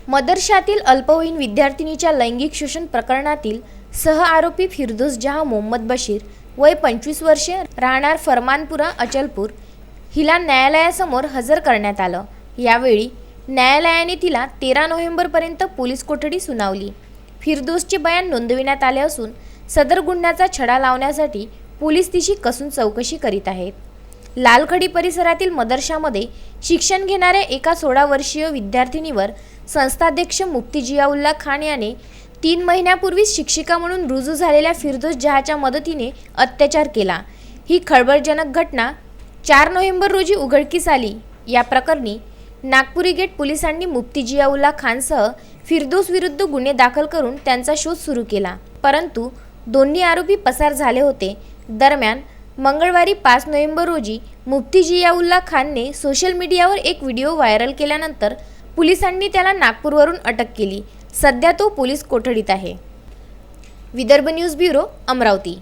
मदरशातील अल्पवयीन विद्यार्थिनीच्या लैंगिक शोषण प्रकरणातील सहआरोपी फिरदौस जहां मोहम्मद बशीर वय 25 वर्षे राहणार फरमानपुरा अचलपूर हिला न्यायालयासमोर हजर करण्यात आलं। यावेळी न्यायालयाने तिला 13 नोव्हेंबरपर्यंत पोलीस कोठडी सुनावली। फिरदौसचे बयान नोंदविण्यात आले असून सदर गुन्ह्याचा छडा लावण्यासाठी पोलीस तिची कसून चौकशी करीत आहेत। लालखडी परिसरातील मदरशामध्ये शिक्षण घेणाऱ्या एका 16 वर्षीय विद्यार्थिनीवर संस्थाध्यक्ष मुफ्ती जियाउल्ला खान याने 3 महिन्यापूर्वीच शिक्षिका म्हणून रुजू झालेल्या फिरदौस जहांच्या मदतीने अत्याचार केला। ही खळबळजनक घटना 4 नोव्हेंबर रोजी उघडकीस आली। या प्रकरणी नागपुरी गेट पोलिसांनी मुफ्ती जियाउल्ला खानसह फिरदौस विरुद्ध गुन्हे दाखल करून त्यांचा शोध सुरू केला, परंतु दोन्ही आरोपी पसार झाले होते। दरम्यान मंगळवारी 5 नोव्हेंबर रोजी मुफ्ती जियाउल्ला खानने सोशल मीडियावर एक व्हिडिओ व्हायरल केल्यानंतर पोलिसांनी त्याला नागपूरवरून अटक केली। सध्या तो पोलीस कोठडीत आहे। Vidarbha news bureau, Amravati.